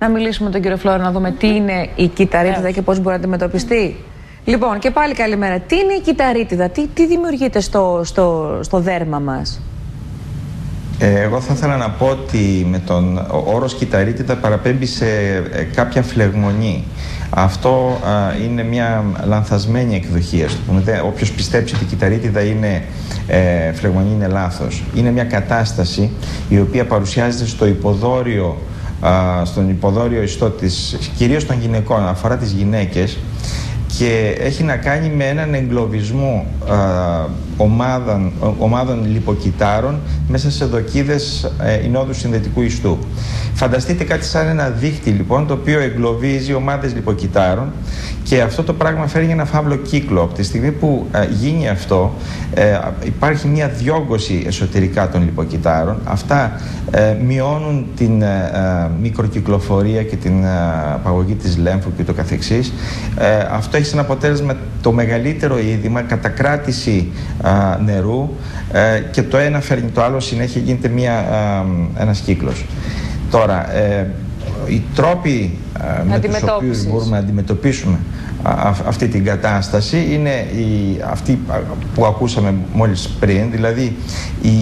Να μιλήσουμε με τον κύριο Φλόρο να δούμε τι είναι η κυταρίτιδα και πώς μπορεί να αντιμετωπιστεί. Λοιπόν, και πάλι καλημέρα. Τι είναι η κυταρίτιδα, τι δημιουργείται στο δέρμα μας? Εγώ θα ήθελα να πω ότι με τον όρος κυταρίτιδα παραπέμπει σε κάποια φλεγμονή. Αυτό είναι μια λανθασμένη εκδοχή. Όποιος πιστέψει ότι η κυταρίτιδα είναι φλεγμονή είναι λάθος. Είναι μια κατάσταση η οποία παρουσιάζεται στο υποδόριο, στον υποδόριο ιστό κυρίως των γυναικών, αφορά τις γυναίκες, και έχει να κάνει με έναν εγκλωβισμό ομάδων λιποκυτάρων μέσα σε δοκίδες ινόδους συνδετικού ιστού. Φανταστείτε κάτι σαν ένα δίχτυ λοιπόν, το οποίο εγκλωβίζει ομάδες λιποκυτάρων, και αυτό το πράγμα φέρνει ένα φαύλο κύκλο. Από τη στιγμή που γίνει αυτό, υπάρχει μια διόγκωση εσωτερικά των λιποκυτάρων. Αυτά μειώνουν την μικροκυκλοφορία και την απαγωγή της λέμφου και το καθεξής. Αυτό έχει σαν αποτέλεσμα το μεγαλύτερο είδημα, κατακράτηση νερού, και το ένα φέρνει το άλλο, συνέχεια γίνεται ένας κύκλος. Τώρα, οι τρόποι με τους οποίους μπορούμε να αντιμετωπίσουμε αυτή την κατάσταση είναι αυτοί που ακούσαμε μόλις πριν, δηλαδή η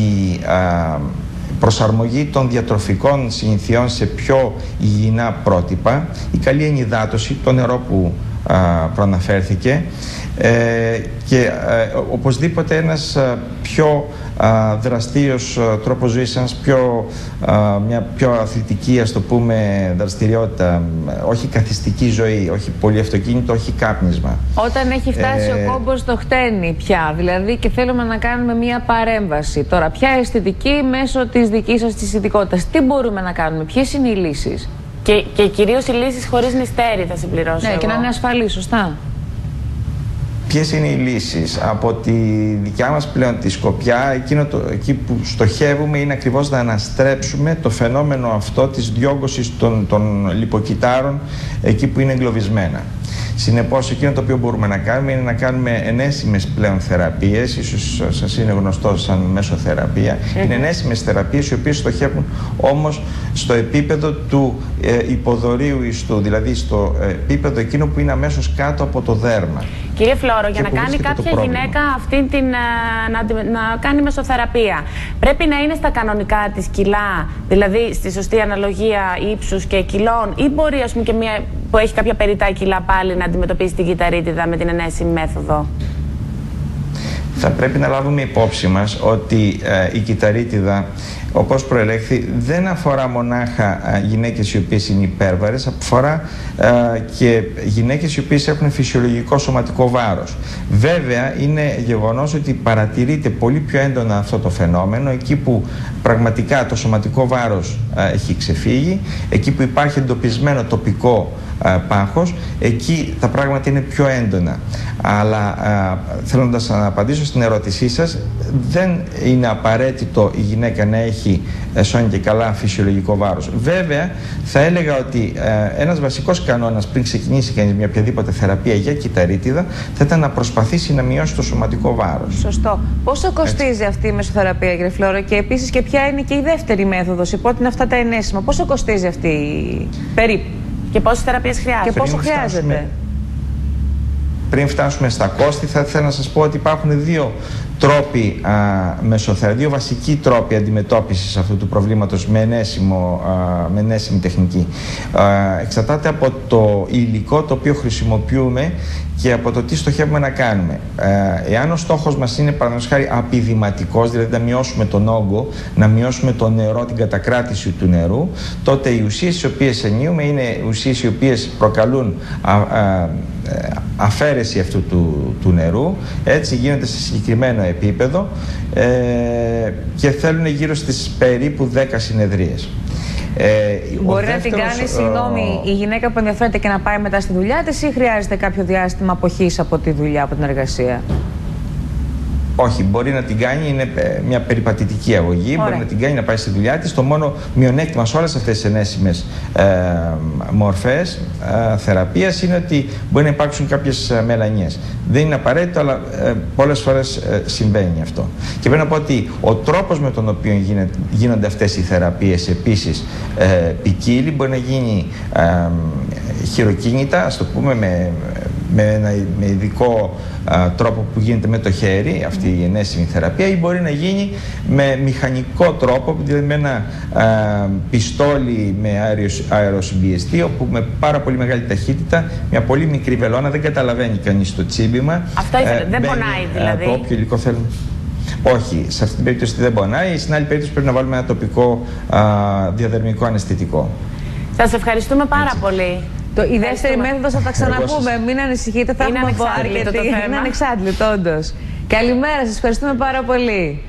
προσαρμογή των διατροφικών συνηθιών σε πιο υγιεινά πρότυπα, η καλή ενυδάτωση, το νερό που προαναφέρθηκε, και οπωσδήποτε ένας πιο δραστήριος τρόπος ζωής, μια πιο αθλητική, ας το πούμε, δραστηριότητα, όχι καθιστική ζωή, όχι πολύ αυτοκίνητο, όχι κάπνισμα. Όταν έχει φτάσει ο κόμπος στο χτένι πια, δηλαδή, και θέλουμε να κάνουμε μια παρέμβαση, τώρα ποια αισθητική μέσω της δικής σας της ειδικότητας, τι μπορούμε να κάνουμε, ποιες είναι οι λύσεις? Και κυρίως οι λύσεις χωρίς νηστέρι, θα συμπληρώσω. Ναι, και να είναι ασφαλή, σωστά. Ποιες είναι οι λύσεις? Από τη δικιά μας πλέον τη σκοπιά, εκεί που στοχεύουμε είναι ακριβώς να αναστρέψουμε το φαινόμενο αυτό της διόγκωσης των λιποκυτάρων εκεί που είναι εγκλωβισμένα. Συνεπώς, εκείνο το οποίο μπορούμε να κάνουμε είναι να κάνουμε ενέσιμες πλέον θεραπείες, ίσως σας είναι γνωστό σαν μεσοθεραπεία. Είναι ενέσιμες θεραπείες οι οποίες στοχεύουν όμως στο επίπεδο του υποδωρίου ιστού, δηλαδή στο επίπεδο εκείνο που είναι αμέσως κάτω από το δέρμα. Κύριε Φλόρο, για να κάνει κάποια γυναίκα να κάνει μεσοθεραπεία, πρέπει να είναι στα κανονικά της κιλά, δηλαδή στη σωστή αναλογία ύψους και κιλών, ή μπορεί, ας πούμε, και μια που έχει κάποια περιττά κιλά πάλι να αντιμετωπίσει την κυταρίτιδα με την ενέσιμη μέθοδο? Θα πρέπει να λάβουμε υπόψη μας ότι η κυταρίτιδα, όπως προελέχθη, δεν αφορά μονάχα γυναίκες οι οποίες είναι υπέρβαρες, αφορά και γυναίκες οι οποίες έχουν φυσιολογικό σωματικό βάρος. Βέβαια, είναι γεγονός ότι παρατηρείται πολύ πιο έντονα αυτό το φαινόμενο εκεί που πραγματικά το σωματικό βάρος έχει ξεφύγει, εκεί που υπάρχει εντοπισμένο τοπικό πάχος, εκεί τα πράγματα είναι πιο έντονα. Αλλά θέλοντας να απαντήσω στην ερώτησή σας, δεν είναι απαραίτητο η γυναίκα να έχει σώνει και καλά φυσιολογικό βάρος. Βέβαια, θα έλεγα ότι ένας βασικός κανόνας πριν ξεκινήσει κανείς μια οποιαδήποτε θεραπεία για κυταρίτιδα θα ήταν να προσπαθήσει να μειώσει το σωματικό βάρος. Σωστό. Πόσο κοστίζει αυτή η μεσοθεραπεία, κύριε Φλόρο, και επίσης και ποια είναι και η δεύτερη μέθοδος, υπό ότι είναι αυτά τα ενέσιμα? Πόσο κοστίζει αυτή περίπου? Και πόσες θεραπείες χρειάζεται? Και πόσο χρειάζεται? Πριν φτάσουμε στα κόστη, θα ήθελα να σας πω ότι υπάρχουν δύο τρόποι δύο βασικοί τρόποι αντιμετώπισης αυτού του προβλήματος με ενέσιμη τεχνική. Εξαρτάται από το υλικό το οποίο χρησιμοποιούμε και από το τι στοχεύουμε να κάνουμε. Εάν ο στόχος μας είναι, παραδείγματος χάρη, απειδηματικός, δηλαδή να μειώσουμε τον όγκο, να μειώσουμε το νερό, την κατακράτηση του νερού, τότε οι ουσίες τις οποίες ενίουμε είναι ουσίες οι οποίες προκαλούν αφαίρεση αυτού του νερού, έτσι γίνονται σε συγκεκριμένο επίπεδο και θέλουν γύρω στις περίπου 10 συνεδρίες. Μπορεί να την κάνει, συγγνώμη, η γυναίκα που ενδιαφέρεται και να πάει μετά στη δουλειά της, ή χρειάζεται κάποιο διάστημα αποχής από τη δουλειά, από την εργασία? Όχι, μπορεί να την κάνει, είναι μια περιπατητική αγωγή. Ωραία. Μπορεί να την κάνει να πάει στη δουλειά της. Το μόνο μειονέκτημα σε όλες αυτές τις ενέσιμες μορφές θεραπείας είναι ότι μπορεί να υπάρξουν κάποιες μελανιές. Δεν είναι απαραίτητο, αλλά πολλές φορές συμβαίνει αυτό. Και πρέπει να πω ότι ο τρόπος με τον οποίο γίνονται αυτές οι θεραπείες επίσης ποικίλει. Μπορεί να γίνει χειροκίνητα, ας το πούμε, με ειδικό τρόπο που γίνεται με το χέρι, αυτή η ενέσιμη θεραπεία, ή μπορεί να γίνει με μηχανικό τρόπο, δηλαδή με ένα πιστόλι με αεροσυμπιεστή, όπου με πάρα πολύ μεγάλη ταχύτητα, μια πολύ μικρή βελόνα, δεν καταλαβαίνει κανείς το τσίμπημα. Αυτό ήθελε, δεν πονάει δηλαδή? Το όποιο υλικό θέλουμε. Όχι, σε αυτή την περίπτωση δεν πονάει. Στην άλλη περίπτωση πρέπει να βάλουμε ένα τοπικό διαδερμικό αναισθητικό. Σας ευχαριστούμε πάρα πολύ. Η δεύτερη μέθοδος θα τα ξαναπούμε. Μην ανησυχείτε, θα έχουμε αρκετή. Είναι ανεξάντλητο, όντως. Καλημέρα, σας ευχαριστούμε πάρα πολύ.